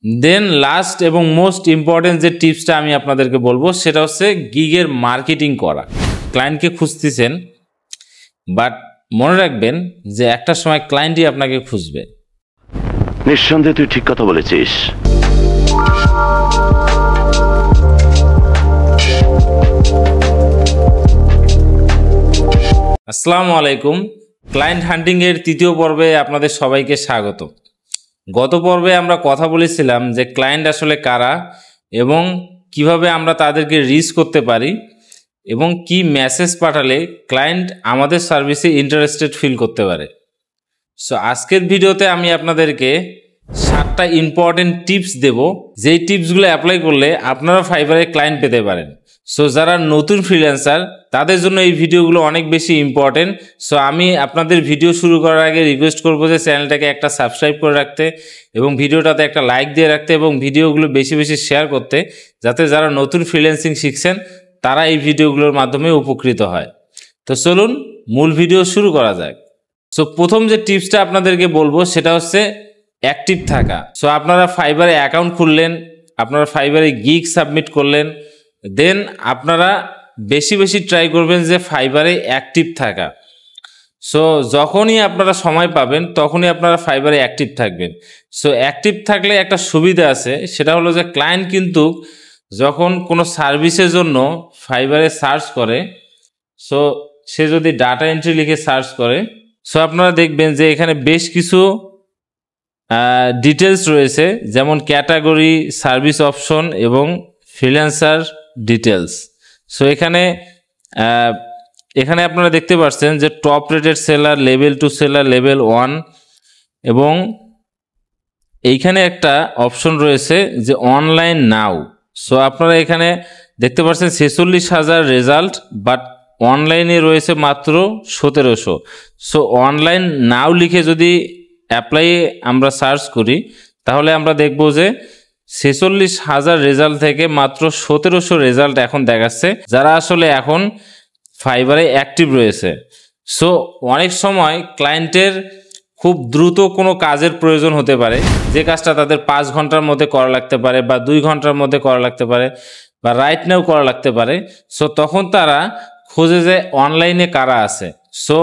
দেন last এবং most important যে টিপসটা আমি আপনাদেরকে বলবো সেটা হচ্ছে গিগের মার্কেটিং করা। ক্লায়েন্টকে খুঁজতেছেন, বাট মনে রাখবেন যে একটা সময় ক্লায়েন্টই আপনাকে খুঁজবে। নিঃসন্দেহে তুই ঠিক কথা বলেছিস। আসসালামু আলাইকুম। ক্লায়েন্ট হান্টিং এর তৃতীয় পর্বে আপনাদের সবাইকে স্বাগত। গত পর্বে আমরা কথা বলেছিলাম যে ক্লায়েন্ট আসলে কারা এবং কিভাবে আমরা তাদেরকে রিচ করতে পারি এবং কি মেসেজ পাঠালে ক্লায়েন্ট আমাদের সার্ভিসে ইন্টারেস্টেড ফিল করতে পারে। সো আজকের ভিডিওতে আমি আপনাদেরকে 7টা ইম্পর্টেন্ট টিপস দেব, যেই টিপসগুলো অ্যাপ্লাই করলে আপনারা ফাইবারে ক্লায়েন্ট পেতে পারেন। সো যারা নতুন ফ্রিল্যান্সার তাদের জন্য এই ভিডিওগুলো অনেক বেশি ইম্পর্টেন্ট। সো আমি আপনাদের ভিডিও শুরু করার আগে রিকোয়েস্ট করবো যে চ্যানেলটাকে একটা সাবস্ক্রাইব করে রাখতে এবং ভিডিওটাতে একটা লাইক দিয়ে রাখতে এবং ভিডিওগুলো বেশি বেশি শেয়ার করতে, যাতে যারা নতুন ফ্রিল্যান্সিং শিখছেন তারা এই ভিডিওগুলোর মাধ্যমে উপকৃত হয়। তো চলুন মূল ভিডিও শুরু করা যাক। সো প্রথম যে টিপসটা আপনাদেরকে বলবো সেটা হচ্ছে অ্যাক্টিভ থাকা। সো আপনারা ফাইবারে অ্যাকাউন্ট খুললেন, আপনারা ফাইবারে গিগ সাবমিট করলেন, দেন আপনারা বেশি বেশি ট্রাই করবেন যে ফাইবারে অ্যাক্টিভ থাকা। সো যখনই আপনারা সময় পাবেন তখনই আপনারা ফাইবারে অ্যাক্টিভ থাকবেন। সো অ্যাক্টিভ থাকলে একটা সুবিধা আছে, সেটা হলো যে ক্লায়েন্ট কিন্তু যখন কোনো সার্ভিসের জন্য ফাইবারে সার্চ করে, সো সে যদি ডাটা এন্ট্রি লিখে সার্চ করে, সো আপনারা দেখবেন যে এখানে বেশ কিছু ডিটেলস রয়েছে, যেমন ক্যাটাগরি, সার্ভিস অপশন এবং ফ্রিল্যান্সার ডিটেলস। সো এখানে আপনারা দেখতে পাচ্ছেন যে top rated seller, level 2 seller, level 1 এবং এইখানে একটা অপশন রয়েছে যে অনলাইন নাও। সো আপনারা এখানে দেখতে পাচ্ছেন 46,000 রেজাল্ট, বাট অনলাইনে রয়েছে মাত্র 1700। সো অনলাইন নাও লিখে যদি অ্যাপ্লাই আমরা সার্চ করি তাহলে আমরা দেখব যে 46,000 রেজাল্ট থেকে মাত্র 1700 রেজাল্ট এখন দেখাচ্ছে যারা আসলে এখন ফাইবারে অ্যাক্টিভ রয়েছে। সো অনেক সময় ক্লায়েন্টের খুব দ্রুত কোনো কাজের প্রয়োজন হতে পারে, যে কাজটা তাদের 5 ঘন্টার মধ্যে করা লাগতে পারে বা 2 ঘন্টার মধ্যে করা লাগতে পারে বা রাইট নাও করা লাগতে পারে। সো তখন তারা খোঁজে যে অনলাইনে কারা আছে। সো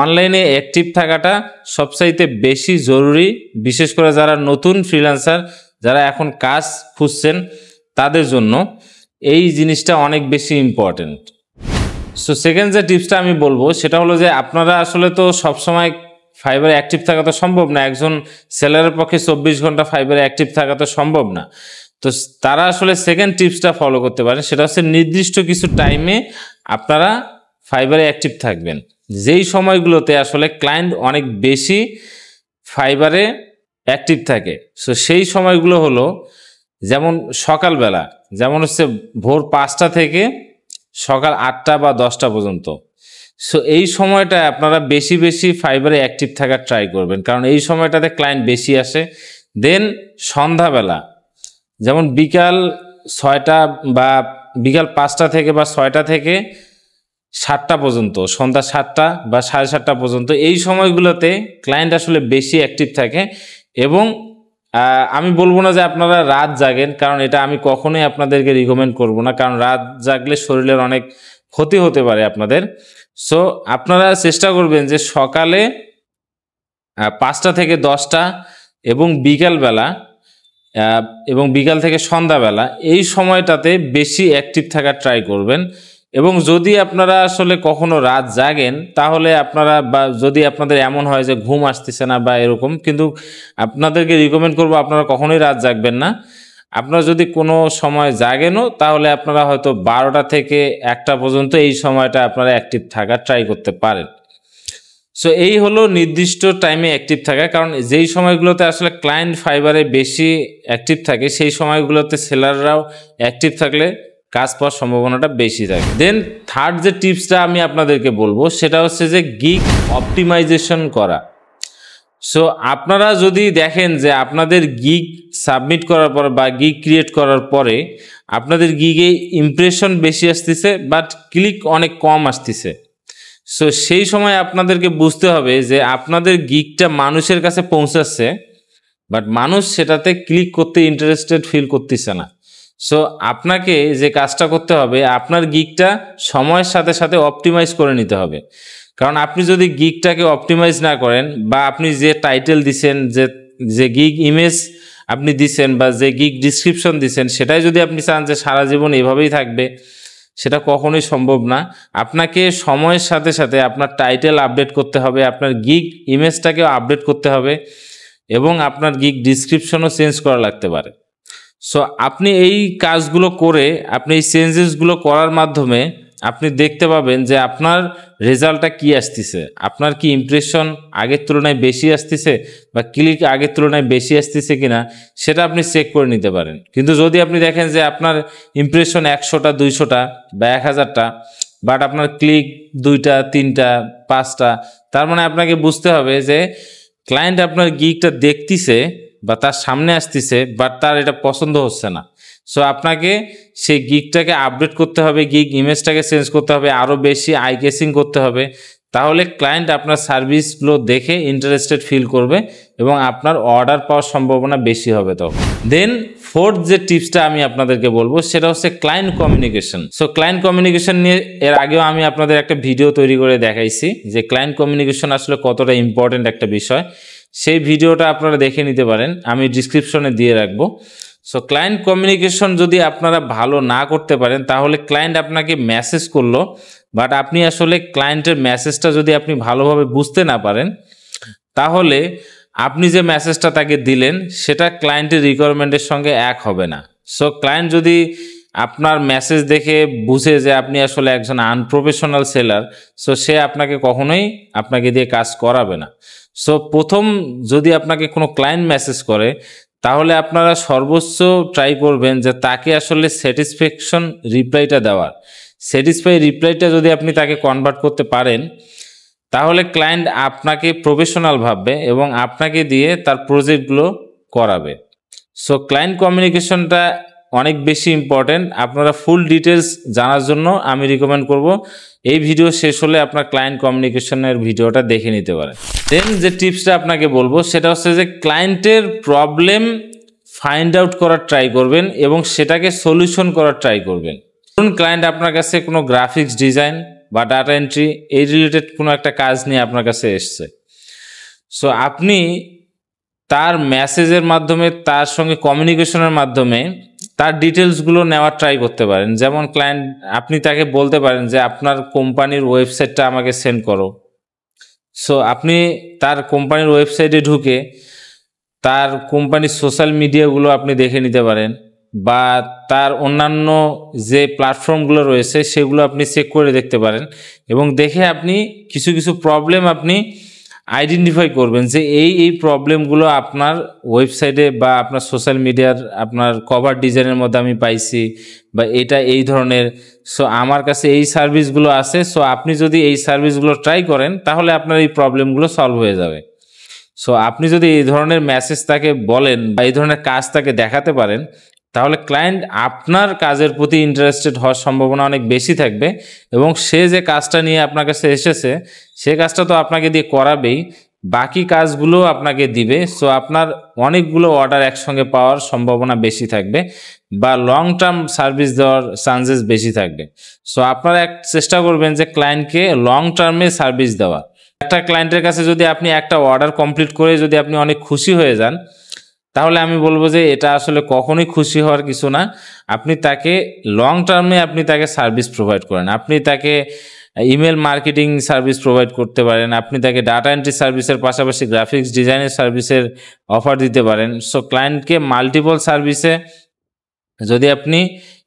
অনলাইনে অ্যাক্টিভ থাকাটা সবচাইতে বেশি জরুরি, বিশেষ করে যারা নতুন ফ্রিল্যান্সার, যারা এখন কাজ খুঁজছেন তাদের জন্য এই জিনিসটা অনেক বেশি ইম্পর্টেন্ট। সো সেকেন্ড যে টিপসটা আমি বলবো সেটা হলো যে আপনারা আসলে তো সবসময় ফাইবারে অ্যাক্টিভ থাকা তো সম্ভব না, একজন সেলারের পক্ষে 24 ঘন্টা ফাইবারে অ্যাক্টিভ থাকা তো সম্ভব না। তো তারা আসলে সেকেন্ড টিপসটা ফলো করতে পারে, সেটা হচ্ছে নির্দিষ্ট কিছু টাইমে আপনারা ফাইবারে অ্যাক্টিভ থাকবেন, যেই সময়গুলোতে আসলে ক্লায়েন্ট অনেক বেশি ফাইবারে অ্যাক্টিভ থাকে। সো সেই সময়গুলো হলো যেমন সকালবেলা, যেমন হচ্ছে ভোর 5টা থেকে সকাল 8টা বা 10টা পর্যন্ত। সো এই সময়টা আপনারা বেশি বেশি ফাইবারে অ্যাক্টিভ থাকার ট্রাই করবেন, কারণ এই সময়টাতে ক্লায়েন্ট বেশি আসে। দেন সন্ধ্যাবেলা, যেমন বিকাল 6টা বা বিকাল 5টা থেকে বা 6টা থেকে 7টা পর্যন্ত, সন্ধ্যা 7টা বা 7:30 পর্যন্ত, এই সময়গুলোতে ক্লায়েন্ট আসলে বেশি অ্যাক্টিভ থাকে। এবং আমি বলবো না যে আপনারা রাত জাগেন, কারণ এটা আমি কখনোই আপনাদেরকে রিকমেন্ড করব না, কারণ রাত জাগলে শরীরের অনেক ক্ষতি হতে পারে আপনাদের। সো আপনারা চেষ্টা করবেন যে সকালে 5টা থেকে 10টা এবং বিকালবেলা এবং বিকাল থেকে সন্ধ্যাবেলা, এই সময়টাতে বেশি অ্যাক্টিভ থাকার ট্রাই করবেন। এবং যদি আপনারা আসলে কখনো রাত জাগেন তাহলে আপনারা, বা যদি আপনাদের এমন হয় যে ঘুম আসতেছে না বা এরকম, কিন্তু আপনাদেরকে রিকমেন্ড করব আপনারা কখনোই রাত জাগবেন না। আপনারা যদি কোনো সময় জাগেনও তাহলে আপনারা হয়তো 12টা থেকে 1টা পর্যন্ত এই সময়টা আপনারা অ্যাক্টিভ থাকার ট্রাই করতে পারেন। সো এই হলো নির্দিষ্ট টাইমে অ্যাক্টিভ থাকা, কারণ যেই সময়গুলোতে আসলে ক্লায়েন্ট ফাইবারে বেশি অ্যাক্টিভ থাকে সেই সময়গুলোতে সেলাররাও অ্যাক্টিভ থাকলে কাজ পাওয়ার সম্ভাবনাটা বেশি থাকে। দেন থার্ড যে টিপসটা আমি আপনাদেরকে বলবো সেটা হচ্ছে যে গিগ অপটিমাইজেশন করা। সো আপনারা যদি দেখেন যে আপনাদের গিগ সাবমিট করার পর বা গিগ ক্রিয়েট করার পরে আপনাদের গিগে ইমপ্রেশন বেশি আসতেছে বাট ক্লিক অনেক কম আসতেছে, সো সেই সময় আপনাদেরকে বুঝতে হবে যে আপনাদের গিগটা মানুষের কাছে পৌঁছাচ্ছে বাট মানুষ সেটাতে ক্লিক করতে ইন্টারেস্টেড ফিল করতেছে না। সো আপনাকে যে কাজটা করতে হবে, আপনার গিগটা সময়ের সাথে সাথে অপটিমাইজ করে নিতে হবে। কারণ আপনি যদি গিগটাকে অপটিমাইজ না করেন, বা আপনি যে টাইটেল দিছেন, যে গিগ ইমেজ আপনি দিছেন, বা যে গিগ ডিসক্রিপশন দিছেন, সেটাই যদি আপনি চান যে সারা জীবন এভাবেই থাকবে, সেটা কখনোই সম্ভব না। আপনাকে সময়ের সাথে সাথে আপনার টাইটেল আপডেট করতে হবে, আপনার গিগ ইমেজটাকেও আপডেট করতে হবে, এবং আপনার গিগ ডিসক্রিপশনও চেঞ্জ করা লাগতে পারে। সো আপনি এই কাজগুলো করে, আপনি এই চেঞ্জেসগুলো করার মাধ্যমে আপনি দেখতে পাবেন যে আপনার রেজাল্টটা কি আসতেছে, আপনার কি ইমপ্রেশন আগের তুলনায় বেশি আসতেছে, বা ক্লিক আগের তুলনায় বেশি আসতেছে কিনা, সেটা আপনি চেক করে নিতে পারেন। কিন্তু যদি আপনি দেখেন যে আপনার ইমপ্রেশন 100টা, 200টা বা 1000টা, বাট আপনার ক্লিক 2টা, 3টা, 5টা, তার মানে আপনাকে বুঝতে হবে যে ক্লায়েন্ট আপনার গিগটা দেখতেছে বা তার সামনে আসতেছে, বাট তার এটা পছন্দ হচ্ছে না। সো আপনাকে সেই গিগটাকে আপডেট করতে হবে, গিগ ইমেজটাকে চেঞ্জ করতে হবে, আরও বেশি আই কেসিং করতে হবে। তাহলে ক্লায়েন্ট আপনার সার্ভিসগুলো দেখে ইন্টারেস্টেড ফিল করবে এবং আপনার অর্ডার পাওয়ার সম্ভাবনা বেশি হবে। তখন দেন ফোর্থ যে টিপসটা আমি আপনাদেরকে বলবো, সেটা হচ্ছে client communication. So client communication নিয়ে এর আগেও আমি আপনাদের একটা ভিডিও তৈরি করে দেখাইছি যে ক্লায়েন্ট কমিউনিকেশন আসলে কতটা ইম্পর্টেন্ট একটা বিষয়। সেই ভিডিওটা আপনারা দেখে নিতে পারেন, আমি ডিসক্রিপশনে দিয়ে রাখবো। সো ক্লায়েন্ট কমিউনিকেশন যদি আপনারা ভালো না করতে পারেন, তাহলে ক্লায়েন্ট আপনাকে মেসেজ করলো, বাট আপনি আসলে ক্লায়েন্টের মেসেজটা যদি আপনি ভালোভাবে বুঝতে না পারেন, তাহলে আপনি যে মেসেজটা তাকে দিলেন সেটা ক্লায়েন্টের রিকোয়ারমেন্টের সঙ্গে এক হবে না। সো ক্লায়েন্ট যদি আপনার মেসেজ দেখে বুঝে যে আপনি আসলে একজন আনপ্রফেশনাল সেলার, সো সে আপনাকে কখনোই আপনাকে দিয়ে কাজ করাবে না। সো প্রথম যদি আপনাকে কোনো ক্লায়েন্ট মেসেজ করে, তাহলে আপনারা সর্বোচ্চ ট্রাই করবেন যে তাকে আসলে স্যাটিসফ্যাকশন রিপ্লাইটা দেওয়ার। স্যাটিসফাই রিপ্লাইটা যদি আপনি তাকে কনভার্ট করতে পারেন, তাহলে ক্লায়েন্ট আপনাকে প্রফেশনাল ভাববে এবং আপনাকে দিয়ে তার প্রজেক্টগুলো করাবে। সো ক্লায়েন্ট কমিউনিকেশনটা অনেক বেশি ইম্পর্টেন্ট। আপনারা ফুল ডিটেলস জানার জন্য আমি রিকমেন্ড করব এই ভিডিও শেষ হলে আপনার ক্লায়েন্ট কমিউনিকেশনের ভিডিওটা দেখে নিতে পারেন। দেন যে টিপসটা আপনাকে বলবো সেটা হচ্ছে যে ক্লায়েন্টের প্রবলেম ফাইন্ড আউট করার ট্রাই করবেন এবং সেটাকে সলিউশন করার ট্রাই করবেন। ধরুন ক্লায়েন্ট আপনার কাছে কোনো গ্রাফিক্স ডিজাইন বা ডাটা এন্ট্রি এই রিলেটেড কোনো একটা কাজ নিয়ে আপনার কাছে এসছে। সো আপনি তার মেসেজের মাধ্যমে, তার সঙ্গে কমিউনিকেশনের মাধ্যমে তার ডিটেলসগুলো নেওয়ার ট্রাই করতে পারেন। যেমন ক্লায়েন্ট, আপনি তাকে বলতে পারেন যে আপনার কোম্পানির ওয়েবসাইটটা আমাকে সেন্ড করো। সো আপনি তার কোম্পানির ওয়েবসাইটে ঢুকে তার কোম্পানির সোশ্যাল মিডিয়াগুলো আপনি দেখে নিতে পারেন, বা তার অন্যান্য যে প্ল্যাটফর্মগুলো রয়েছে সেগুলো আপনি চেক করে দেখতে পারেন, এবং দেখে আপনি কিছু কিছু প্রবলেম আপনি আইডেন্টিফাই করবেন যে এই প্রবলেমগুলো আপনার ওয়েবসাইটে বা আপনার সোশ্যাল মিডিয়ার আপনার কভার ডিজাইনের মধ্যে আমি পাইছি, বা এটা এই ধরনের। সো আমার কাছে এই সার্ভিসগুলো আছে। সো আপনি যদি এই সার্ভিসগুলো ট্রাই করেন, তাহলে আপনার এই প্রবলেমগুলো সলভ হয়ে যাবে। সো আপনি যদি এই ধরনের মেসেজ তাকে বলেন বা এই ধরনের কাজ তাকে দেখাতে পারেন, তাহলে ক্লায়েন্ট আপনার কাজের প্রতি ইন্টারেস্টেড হওয়ার সম্ভাবনা অনেক বেশি থাকবে, এবং সে যে কাজটা নিয়ে আপনার কাছে এসেছে সে কাজটা তো আপনাকে দিয়ে করাবেই, বাকি কাজগুলো আপনাকে দিবে। সো আপনার অনেকগুলো অর্ডার একসঙ্গে পাওয়ার সম্ভাবনা বেশি থাকবে, বা লং টার্ম সার্ভিস দেওয়ার চান্সেস বেশি থাকবে। সো আপনারা চেষ্টা করবেন যে ক্লায়েন্টকে লং টার্মে সার্ভিস দেওয়া। একটা ক্লায়েন্টের কাছে যদি আপনি একটা অর্ডার কমপ্লিট করে যদি আপনি অনেক খুশি হয়ে যান, তাহলে আমি বলবো যে এটা আসলে কখনোই খুশি হওয়ার কিছু না। আপনি তাকে লং টার্মে আপনি তাকে সার্ভিস প্রোভাইড করেন। আপনি তাকে ইমেল মার্কেটিং সার্ভিস প্রোভাইড করতে পারেন, আপনি তাকে ডাটা এন্ট্রি সার্ভিসের পাশাপাশি গ্রাফিক্স ডিজাইনের সার্ভিসের অফার দিতে পারেন। সো ক্লায়েন্টকে মাল্টিপল সার্ভিসে যদি আপনি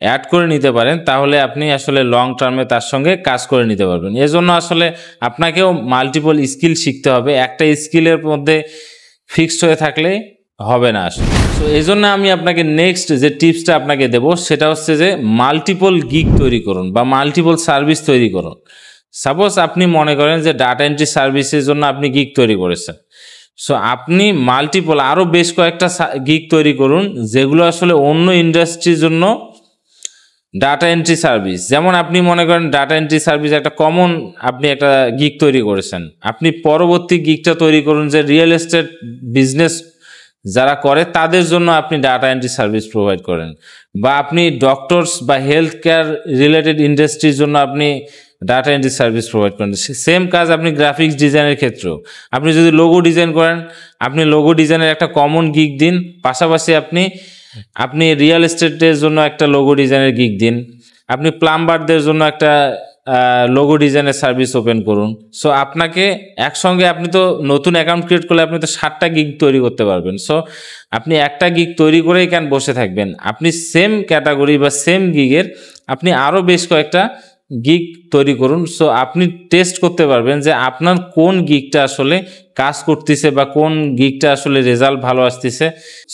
অ্যাড করে নিতে পারেন, তাহলে আপনি আসলে লং টার্মে তার সঙ্গে কাজ করে নিতে পারবেন। এজন্য আসলে আপনাকেও মাল্টিপল স্কিল শিখতে হবে, একটা স্কিলের মধ্যে ফিক্সড হয়ে থাকলে হবে না আসলে। সো এই জন্য আমি আপনাকে নেক্সট যে টিপসটা আপনাকে দেবো সেটা হচ্ছে যে মাল্টিপল গিগ তৈরি করুন বা মাল্টিপল সার্ভিস তৈরি করুন। সাপোজ আপনি মনে করেন যে ডাটা এন্ট্রি সার্ভিসের জন্য আপনি গিগ তৈরি করেছেন। সো আপনি মাল্টিপল আরও বেশ কয়েকটা গিগ তৈরি করুন যেগুলো আসলে অন্য ইন্ডাস্ট্রির জন্য ডাটা এন্ট্রি সার্ভিস। যেমন আপনি মনে করেন ডাটা এন্ট্রি সার্ভিস একটা কমন, আপনি একটা গিগ তৈরি করেছেন, আপনি পরবর্তী গিগটা তৈরি করুন যে রিয়েল এস্টেট বিজনেস যারা করে তাদের জন্য আপনি ডাটা এন্ট্রি সার্ভিস প্রোভাইড করেন, বা আপনি ডক্টরস বা হেলথ কেয়ার রিলেটেড ইন্ডাস্ট্রির জন্য আপনি ডাটা এন্ট্রি সার্ভিস প্রোভাইড করেন। সেম কাজ আপনি গ্রাফিক্স ডিজাইনের ক্ষেত্রেও, আপনি যদি লোগো ডিজাইন করেন, আপনি লোগো ডিজাইনের একটা কমন গিগ দিন, পাশাপাশি আপনি রিয়েল এস্টেটের জন্য একটা লোগো ডিজাইনের গিগ দিন, আপনি প্লাম্বারদের জন্য একটা লোগো ডিজাইনের সার্ভিস ওপেন করুন। সো আপনাকে একসঙ্গে, আপনি তো নতুন অ্যাকাউন্ট ক্রিয়েট করলে আপনি তো 7টা গিগ তৈরি করতে পারবেন। সো আপনি একটা গিগ তৈরি করেই কেন বসে থাকবেন, আপনি সেম ক্যাটাগরি বা সেম গিগের আপনি আরও বেশ কয়েকটা গিগ তৈরি করুন। সো আপনি টেস্ট করতে পারবেন যে আপনার কোন গিগটা আসলে কাজ করতেছে বা কোন গিগটা আসলে রেজাল্ট ভালো আসতেছে।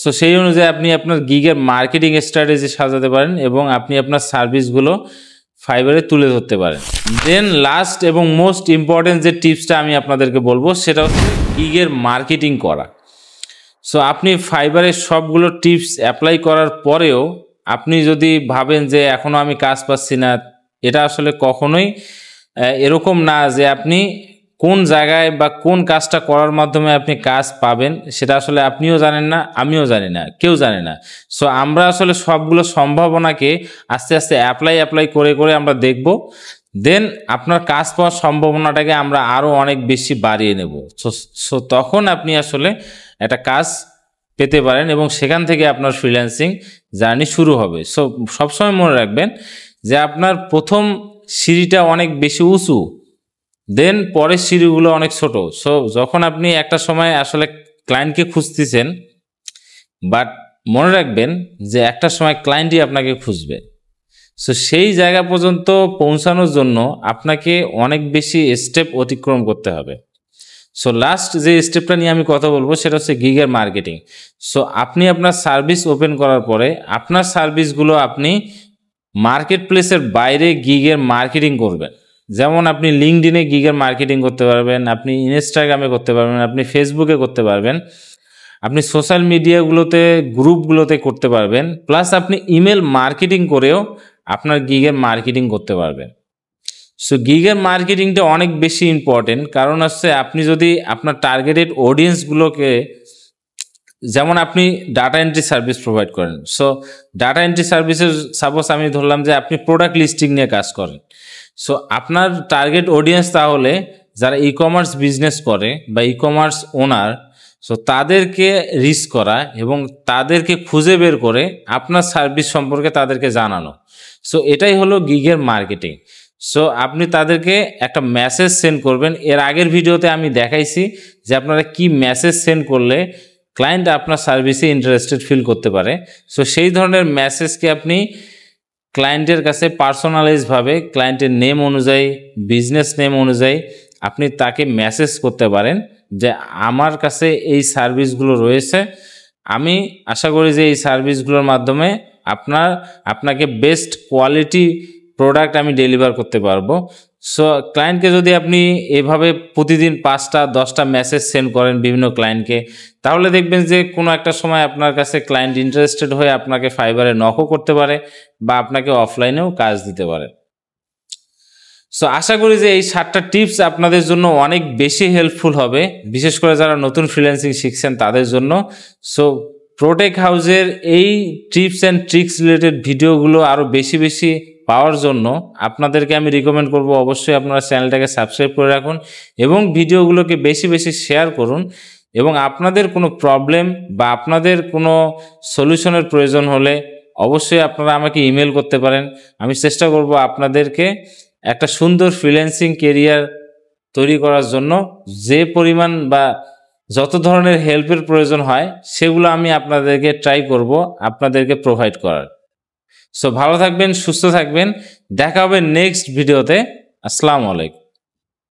সো সেই অনুযায়ী আপনি আপনার গিগের মার্কেটিং স্ট্র্যাটেজি সাজাতে পারেন এবং আপনি আপনার সার্ভিসগুলো ফাইবারে তুলে ধরতে পারেন। দেন লাস্ট এবং মোস্ট ইম্পর্টেন্ট যে টিপসটা আমি আপনাদেরকে বলবো সেটা হচ্ছে গিগের মার্কেটিং করা। সো আপনি ফাইবারের সবগুলো টিপস অ্যাপ্লাই করার পরেও আপনি যদি ভাবেন যে এখনও আমি কাজ পাচ্ছি না, এটা আসলে কখনোই এরকম না যে আপনি কোন জায়গায় বা কোন কাজটা করার মাধ্যমে আপনি কাজ পাবেন সেটা আসলে আপনিও জানেন না, আমিও জানি না, কেউ জানে না। সো আমরা আসলে সবগুলো সম্ভাবনাকে আস্তে আস্তে অ্যাপ্লাই করে আমরা দেখব, দেন আপনার কাজ পাওয়ার সম্ভাবনাটাকে আমরা আরও অনেক বেশি বাড়িয়ে নেব। সো তখন আপনি আসলে একটা কাজ পেতে পারেন এবং সেখান থেকে আপনার ফ্রিল্যান্সিং জার্নি শুরু হবে। সো সবসময় মনে রাখবেন যে আপনার প্রথম সিঁড়িটা অনেক বেশি উঁচু, দেন পরের সিঁড়িগুলো অনেক ছোট। সো যখন আপনি একটা সময় আসলে ক্লায়েন্টকে খুঁজতেছেন, বাট মনে রাখবেন যে একটা সময় ক্লায়েন্টই আপনাকে খুঁজবে। সো সেই জায়গা পর্যন্ত পৌঁছানোর জন্য আপনাকে অনেক বেশি স্টেপ অতিক্রম করতে হবে। সো লাস্ট যে স্টেপটা নিয়ে আমি কথা বলবো সেটা হচ্ছে গিগের মার্কেটিং। সো আপনি আপনার সার্ভিস ওপেন করার পরে আপনার সার্ভিসগুলো আপনি মার্কেট প্লেসের বাইরে গিগের মার্কেটিং করবেন। যেমন আপনি লিঙ্কডইনে গিগের মার্কেটিং করতে পারবেন, আপনি ইনস্টাগ্রামে করতে পারবেন, আপনি ফেসবুকে করতে পারবেন, আপনি সোশ্যাল মিডিয়াগুলোতে গ্রুপগুলোতে করতে পারবেন, প্লাস আপনি ইমেল মার্কেটিং করেও আপনার গিগের মার্কেটিং করতে পারবেন। সো গিগের মার্কেটিংটা অনেক বেশি ইম্পর্টেন্ট, কারণ হচ্ছে আপনি যদি আপনার টার্গেটেড অডিয়েন্সগুলোকে, যেমন আপনি ডাটা এন্ট্রি সার্ভিস প্রোভাইড করেন। সো ডাটা এন্ট্রি সার্ভিসের সাপোজ আমি ধরলাম যে আপনি প্রোডাক্ট লিস্টিং নিয়ে কাজ করেন। সো আপনার টার্গেট অডিয়েন্স তাহলে যারা ই কমার্স বিজনেস করে বা ই কমার্স ওনার, সো তাদেরকে রিচ করা এবং তাদেরকে খুঁজে বের করে আপনার সার্ভিস সম্পর্কে তাদেরকে জানানো। সো এটাই হলো গিগের মার্কেটিং। সো আপনি তাদেরকে একটা মেসেজ সেন্ড করবেন। এর আগের ভিডিওতে আমি দেখাইছি যে আপনারা কি মেসেজ সেন্ড করলে ক্লায়েন্ট আপনার সার্ভিসে ইন্টারেস্টেড ফিল করতে পারে। সো সেই ধরনের মেসেজকে আপনি ক্লায়েন্টের কাছে পার্সোনালাইজভাবে ক্লায়েন্টের নেম অনুযায়ী, বিজনেস নেম অনুযায়ী আপনি তাকে মেসেজ করতে পারেন যে আমার কাছে এই সার্ভিসগুলো রয়েছে, আমি আশা করি যে এই সার্ভিসগুলোর মাধ্যমে আপনাকে বেস্ট কোয়ালিটি প্রোডাক্ট আমি ডেলিভার করতে পারবো। সো ক্লায়েন্টকে যদি আপনি এভাবে প্রতিদিন 5টা 10টা মেসেজ সেন্ড করেন বিভিন্ন ক্লায়েন্টকে, তাহলে দেখবেন যে কোনো একটা সময় আপনার কাছে ক্লায়েন্ট ইন্টারেস্টেড হয়ে আপনাকে ফাইবারে নকও করতে পারে বা আপনাকে অফলাইনেও কাজ দিতে পারে। সো আশা করি যে এই 7টা টিপস আপনাদের জন্য অনেক বেশি হেল্পফুল হবে, বিশেষ করে যারা নতুন ফ্রিল্যান্সিং শিখছেন তাদের জন্য। সো প্রোটেক হাউসের এই টিপস অ্যান্ড ট্রিক্স রিলেটেড ভিডিওগুলো আরও বেশি পাওয়ার জন্য আপনাদেরকে আমি রিকমেন্ড করব অবশ্যই আপনারা চ্যানেলটাকে সাবস্ক্রাইব করে রাখুন এবং ভিডিওগুলোকে বেশি শেয়ার করুন। এবং আপনাদের কোনো প্রবলেম বা আপনাদের কোনো সলিউশনের প্রয়োজন হলে অবশ্যই আপনারা আমাকে ইমেল করতে পারেন। আমি চেষ্টা করব আপনাদেরকে একটা সুন্দর ফ্রিল্যান্সিং কেরিয়ার তৈরি করার জন্য যে পরিমাণ বা যত ধরনের হেল্পের প্রয়োজন হয় সেগুলো আমি আপনাদেরকে ট্রাই করব আপনাদেরকে প্রোভাইড করার। সো ভালো থাকবেন, সুস্থ থাকবেন, দেখা হবে নেক্সট ভিডিওতে। আসসালামু আলাইকুম।